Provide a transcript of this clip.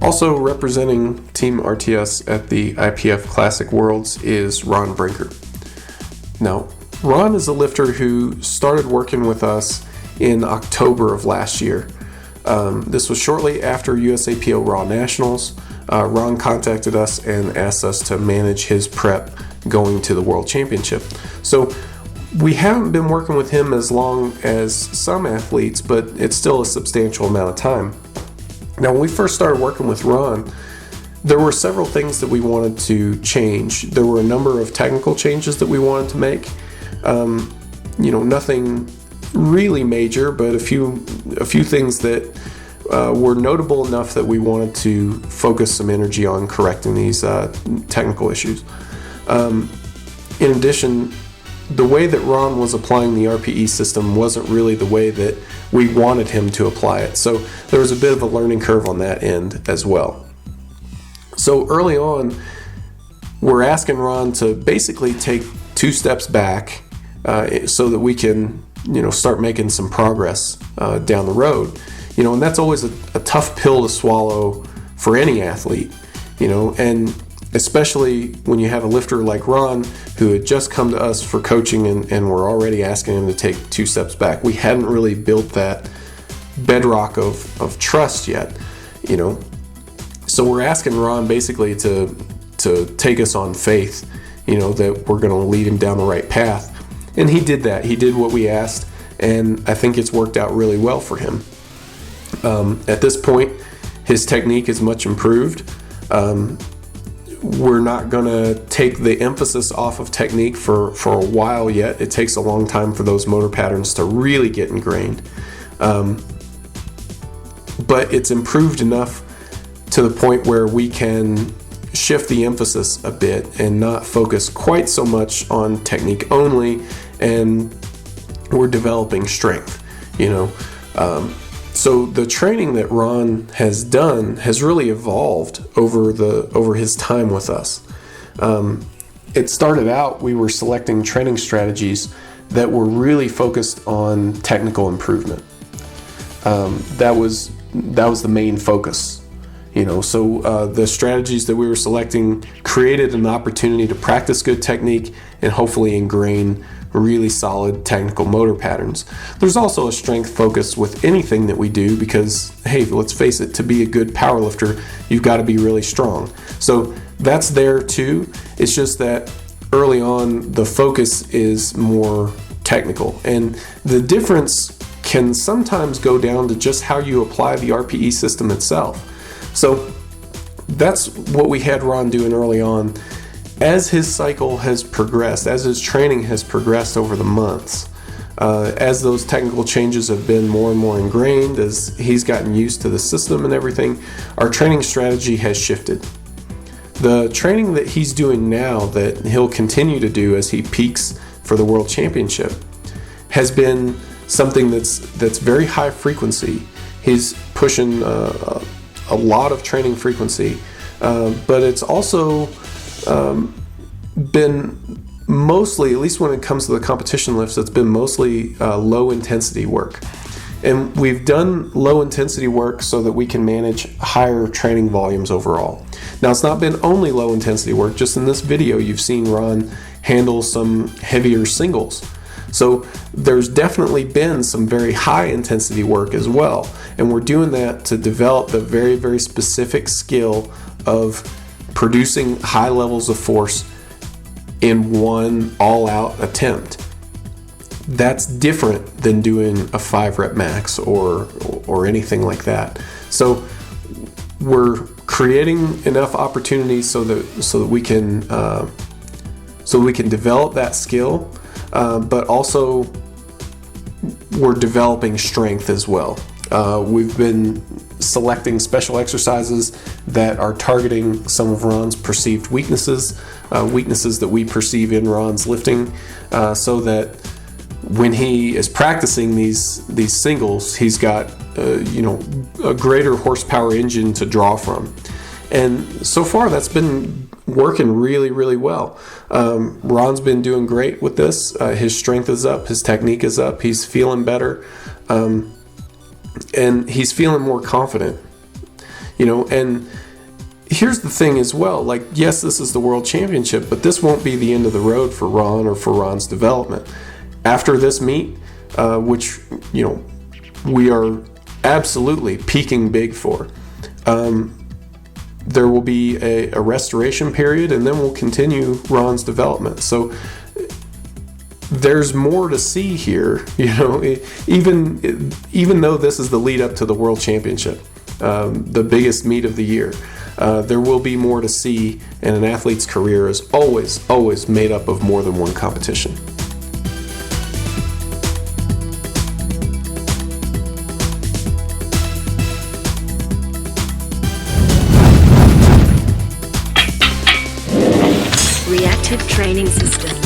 Also representing Team RTS at the IPF Classic Worlds is Ron Brinker. Now, Ron is a lifter who started working with us in October of last year. This was shortly after USAPL Raw Nationals. Ron contacted us and asked us to manage his prep going to the World Championship. So we haven't been working with him as long as some athletes, but it's still a substantial amount of time. Now, when we first started working with Ron, there were several things that we wanted to change. There were a number of technical changes that we wanted to make. Nothing really major, but a few things that were notable enough that we wanted to focus some energy on correcting these technical issues. In addition, the way that Ron was applying the RPE system wasn't really the way that we wanted him to apply it. So there was a bit of a learning curve on that end as well. So early on, we're asking Ron to basically take 2 steps back so that we can, start making some progress down the road. And that's always a tough pill to swallow for any athlete, and especially when you have a lifter like Ron who had just come to us for coaching and we're already asking him to take 2 steps back. We hadn't really built that bedrock of trust yet, So we're asking Ron basically to take us on faith, that we're going to lead him down the right path. And he did that. He did what we asked, and I think it's worked out really well for him. At this point, his technique is much improved. We're not going to take the emphasis off of technique for a while yet. It takes a long time for those motor patterns to really get ingrained. But it's improved enough to the point where we can shift the emphasis a bit and not focus quite so much on technique only, and we're developing strength, So the training that Ron has done has really evolved over his time with us. It started out, we were selecting training strategies that were really focused on technical improvement. That was the main focus. So the strategies that we were selecting created an opportunity to practice good technique and hopefully ingrain really solid technical motor patterns. There's also a strength focus with anything that we do because, hey, let's face it, to be a good powerlifter, you've got to be really strong. So that's there too. It's just that early on, the focus is more technical. And the difference can sometimes go down to just how you apply the RPE system itself. So that's what we had Ron doing early on. As his cycle has progressed, as his training has progressed over the months, as those technical changes have been more and more ingrained, as he's gotten used to the system and everything, our training strategy has shifted. The training that he's doing now, that he'll continue to do as he peaks for the World Championship, has been something that's very high frequency. He's pushing a lot of training frequency, but it's also been mostly, at least when it comes to the competition lifts, it's been mostly low intensity work. And we've done low intensity work so that we can manage higher training volumes overall. Now, it's not been only low intensity work. Just in this video, you've seen Ron handle some heavier singles. So there's definitely been some very high intensity work as well. And we're doing that to develop the very, very specific skill of producing high levels of force in one all-out attempt. That's different than doing a 5-rep max or anything like that. So we're creating enough opportunities so that we can develop that skill, but also we're developing strength as well. We've been selecting special exercises that are targeting some of Ron's perceived weaknesses that we perceive in Ron's lifting, so that when he is practicing these singles, he's got a greater horsepower engine to draw from. And so far, that's been working really, really well. Ron's been doing great with this. His strength is up, his technique is up, he's feeling better, and he's feeling more confident. And here's the thing as well, like, yes, this is the World Championship, but this won't be the end of the road for Ron or for Ron's development. After this meet, which, we are absolutely peaking big for, there will be a restoration period, and then we'll continue Ron's development. So there's more to see here, even though this is the lead up to the World Championship, the biggest meet of the year. There will be more to see, and an athlete's career is always made up of more than one competition. Reactive Training System.